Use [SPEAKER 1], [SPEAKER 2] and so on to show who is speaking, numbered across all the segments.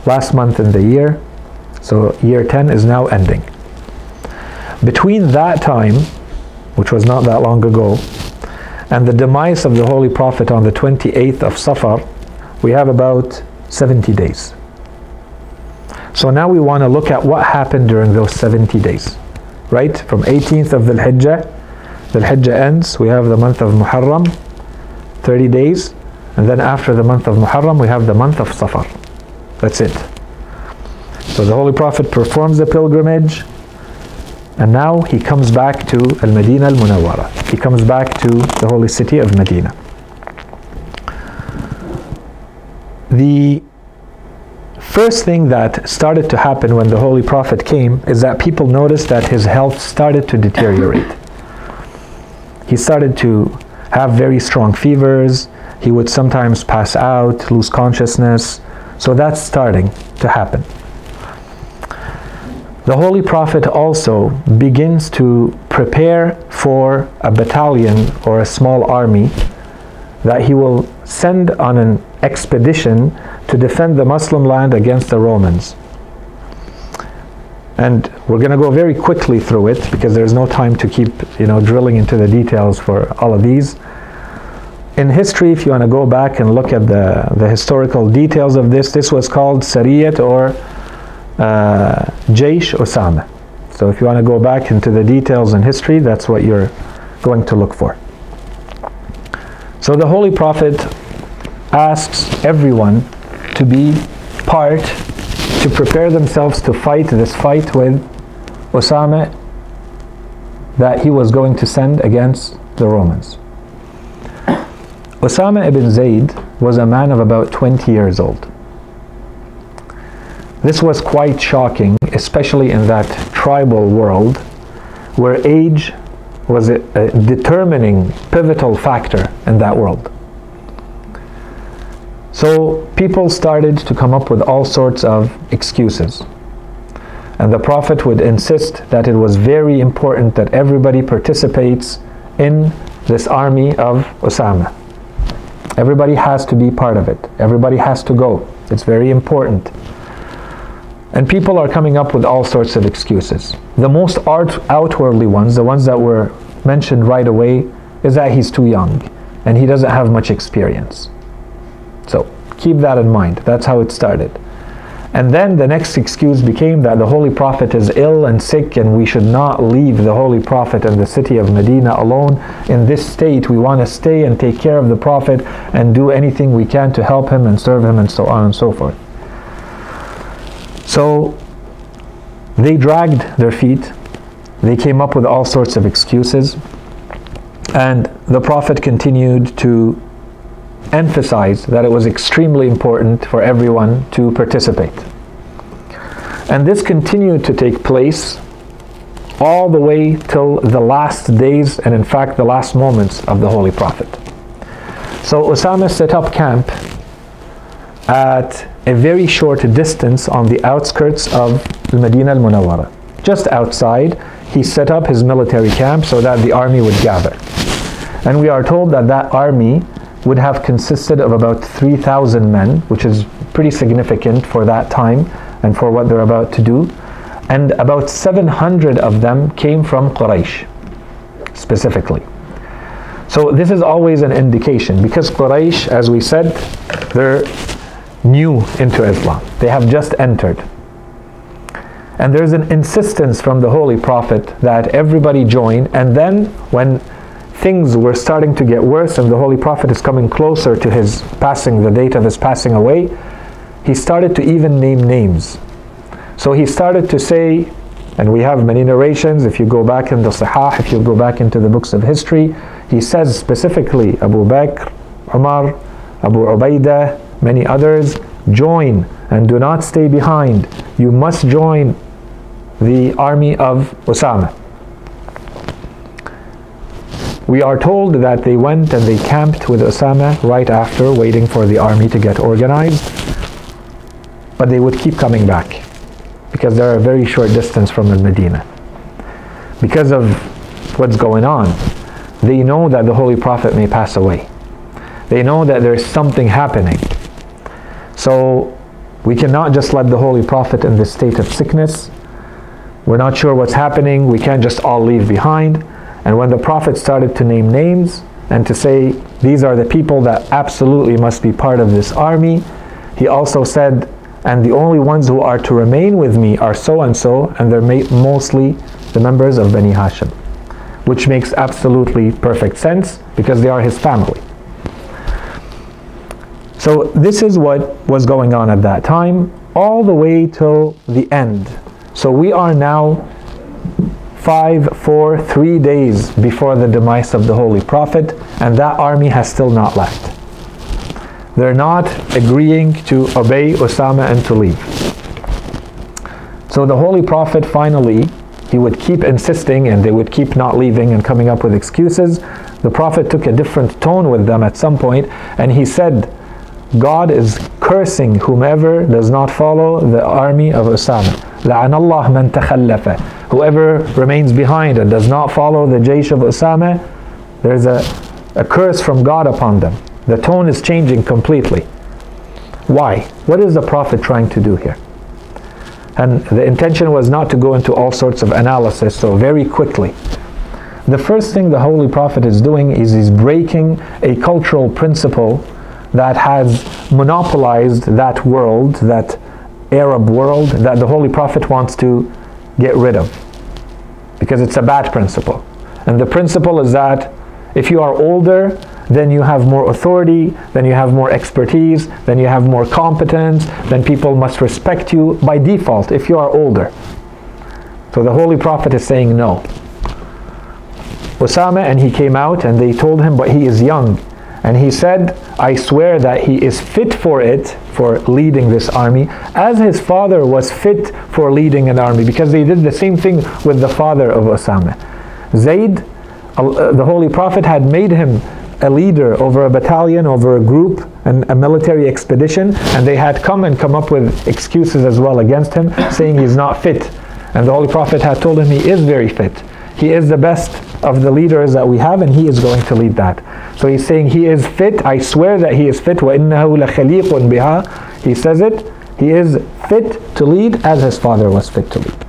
[SPEAKER 1] last month in the year. So year 10 is now ending. Between that time, which was not that long ago, and the demise of the Holy Prophet on the 28th of Safar, we have about 70 days. So now we want to look at what happened during those 70 days. Right? From 18th of Dhul Hijjah ends, we have the month of Muharram, 30 days, and then after the month of Muharram, we have the month of Safar. That's it. So the Holy Prophet performs the pilgrimage, and now he comes back to Al-Madinah Al-Munawwara. He comes back to the holy city of Medina. The first thing that started to happen when the Holy Prophet came is that people noticed that his health started to deteriorate. He started to have very strong fevers. He would sometimes pass out, lose consciousness. So that's starting to happen. The Holy Prophet also begins to prepare for a battalion or a small army that he will send on an expedition to defend the Muslim land against the Romans. And we're going to go very quickly through it because there's no time to keep, drilling into the details for all of these. In history, if you want to go back and look at the historical details of this was called Sariyat or Jaysh Usama. So if you want to go back into the details in history, that's what you're going to look for. So the Holy Prophet asks everyone to be part, to prepare themselves to fight this fight with Usama that he was going to send against the Romans. Usama ibn Zayd was a man of about 20 years old. This was quite shocking, especially in that tribal world where age was a determining, pivotal factor in that world. So people started to come up with all sorts of excuses. And the Prophet would insist that it was very important that everybody participates in this army of Usama. Everybody has to be part of it. Everybody has to go. It's very important. And people are coming up with all sorts of excuses. The most outwardly ones, the ones that were mentioned right away, is that he's too young and he doesn't have much experience. So keep that in mind. That's how it started. And then the next excuse became that the Holy Prophet is ill and sick and we should not leave the Holy Prophet and the city of Medina alone in this state. We want to stay and take care of the Prophet and do anything we can to help him and serve him and so on and so forth. So they dragged their feet. They came up with all sorts of excuses. And the Prophet continued to emphasize that it was extremely important for everyone to participate. And this continued to take place all the way till the last days and in fact the last moments of the Holy Prophet. So Usama set up camp at a very short distance on the outskirts of Al-Madinah Al-Munawwara. Just outside, he set up his military camp so that the army would gather. And we are told that that army would have consisted of about 3,000 men, which is pretty significant for that time and for what they're about to do. And about 700 of them came from Quraysh, specifically. So this is always an indication, because Quraysh, as we said, they're new into Islam. They have just entered. And there's an insistence from the Holy Prophet that everybody join, and then when things were starting to get worse and the Holy Prophet is coming closer to his passing, the date of his passing away, he started to even name names. So he started to say, and we have many narrations, if you go back in the Sahih, if you go back into the books of history, he says specifically, Abu Bakr, Umar, Abu Ubaidah, many others, join and do not stay behind. You must join the army of Usama. We are told that they went and they camped with Usama right after, waiting for the army to get organized. But they would keep coming back because they're a very short distance from Medina. Because of what's going on, they know that the Holy Prophet may pass away. They know that there's something happening. So We cannot just let the Holy Prophet in this state of sickness. We're not sure what's happening. We can't just all leave behind. And when the Prophet started to name names and to say, these are the people that absolutely must be part of this army, he also said, and the only ones who are to remain with me are so and so, and they're mostly the members of Bani Hashim, which makes absolutely perfect sense because they are his family. So this is what was going on at that time, all the way till the end. So we are now 3 days before the demise of the Holy Prophet, and that army has still not left. They're not agreeing to obey Usama and to leave. So the Holy Prophet finally, he would keep insisting and they would keep not leaving and coming up with excuses. The Prophet took a different tone with them at some point, and he said, God is cursing whomever does not follow the army of Usama. لَعَنَ اللَّهُ مَنْ تَخَلَّفَ. Whoever remains behind and does not follow the Jaysh of Usama, there's a curse from God upon them. The tone is changing completely. Why? What is the Prophet trying to do here? And the intention was not to go into all sorts of analysis, so very quickly. The first thing the Holy Prophet is doing is he's breaking a cultural principle that has monopolized that world, that Arab world, that the Holy Prophet wants to get rid of. Because it's a bad principle. And the principle is that if you are older, then you have more authority, then you have more expertise, then you have more competence, then people must respect you by default if you are older. So the Holy Prophet is saying no. Usama, and he came out and they told him, but he is young. And he said, I swear that he is fit for it, for leading this army, as his father was fit for leading an army, because they did the same thing with the father of Usama. Zayd, the Holy Prophet had made him a leader over a battalion, over a group, and a military expedition, and they had come up with excuses as well against him, saying he's not fit. And the Holy Prophet had told him he is very fit. He is the best of the leaders that we have, and he is going to lead that. So he's saying he is fit. I swear that he is fit. وَإِنَّهُ لَخَلِيقٌ بِهَا. He says it. He is fit to lead as his father was fit to lead.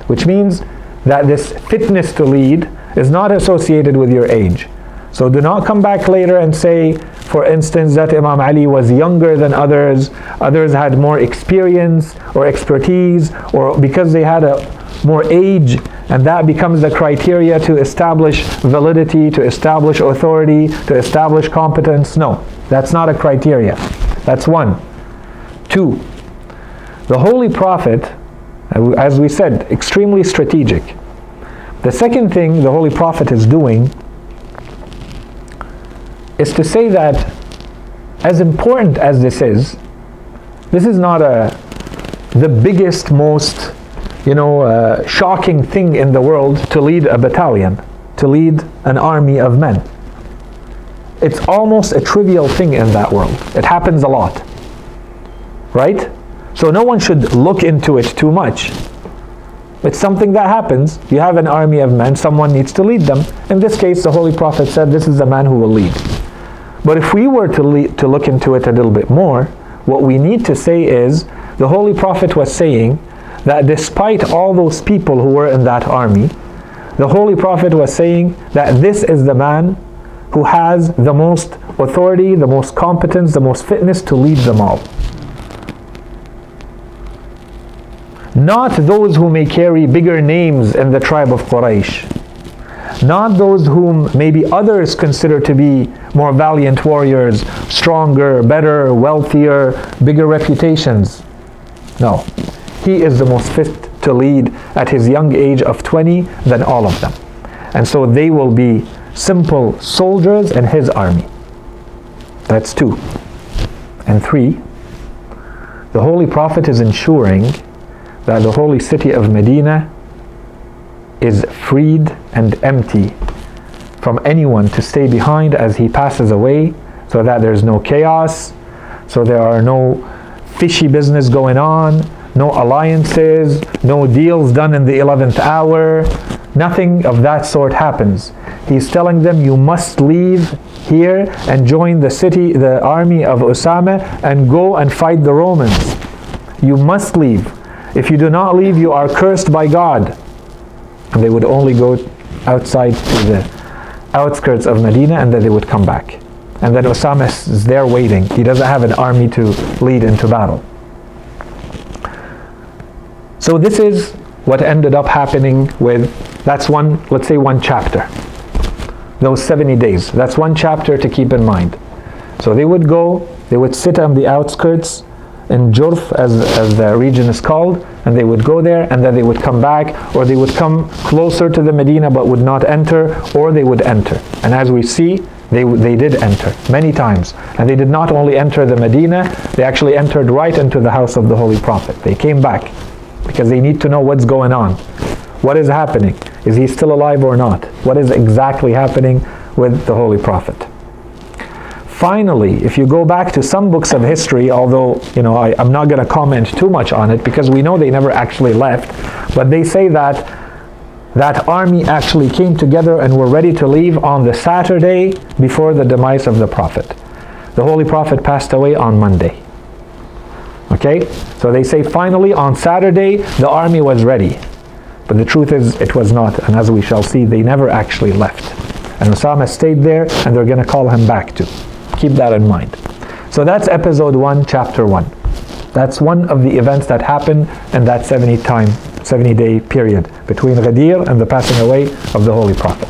[SPEAKER 1] Which means that this fitness to lead is not associated with your age. So do not come back later and say, for instance, that Imam Ali was younger than others, others had more experience or expertise, or because they had more age, and that becomes the criteria to establish validity, to establish authority, to establish competence. No, that's not a criteria. That's one. Two, the Holy Prophet, as we said, extremely strategic. The second thing the Holy Prophet is doing is to say that, as important as this is not the biggest, most shocking thing in the world to lead a battalion, to lead an army of men. It's almost a trivial thing in that world. It happens a lot, right? So no one should look into it too much. It's something that happens. You have an army of men, someone needs to lead them. In this case, the Holy Prophet said, this is the man who will lead. But if we were to look into it a little bit more, what we need to say is, the Holy Prophet was saying that despite all those people who were in that army, the Holy Prophet was saying that this is the man who has the most authority, the most competence, the most fitness to lead them all. Not those who may carry bigger names in the tribe of Quraysh. Not those whom maybe others consider to be more valiant warriors, stronger, better, wealthier, bigger reputations. No. He is the most fit to lead at his young age of 20 than all of them. And so they will be simple soldiers in his army. That's two. And three, the Holy Prophet is ensuring that the holy city of Medina is freed and empty from anyone to stay behind as he passes away, so that there's no chaos, so there are no fishy business going on, no alliances, no deals done in the 11th hour. Nothing of that sort happens. He's telling them, you must leave here and join the army of Usama, and go and fight the Romans. You must leave. If you do not leave, you are cursed by God. And they would only go outside to the outskirts of Medina, and then they would come back. And then Usama is there waiting. He doesn't have an army to lead into battle. So this is what ended up happening with, that's one, let's say one chapter. Those 70 days. That's one chapter to keep in mind. So they would go, they would sit on the outskirts in Jurf, as the region is called, and they would go there, and then they would come back, or they would come closer to the Medina but would not enter, or they would enter. And as we see, they did enter many times. And they did not only enter the Medina, they actually entered right into the house of the Holy Prophet. They came back because they need to know what's going on. What is happening? Is he still alive or not? What is exactly happening with the Holy Prophet? Finally, if you go back to some books of history, although I'm not going to comment too much on it because we know they never actually left, but they say that that army actually came together and were ready to leave on the Saturday before the demise of the Prophet. The Holy Prophet passed away on Monday. Okay? So they say finally on Saturday the army was ready. But the truth is it was not, and as we shall see, they never actually left. And Usama stayed there, and they're going to call him back too. Keep that in mind. So that's episode 1, chapter 1. That's one of the events that happened in that 70-day period between Ghadeer and the passing away of the Holy Prophet.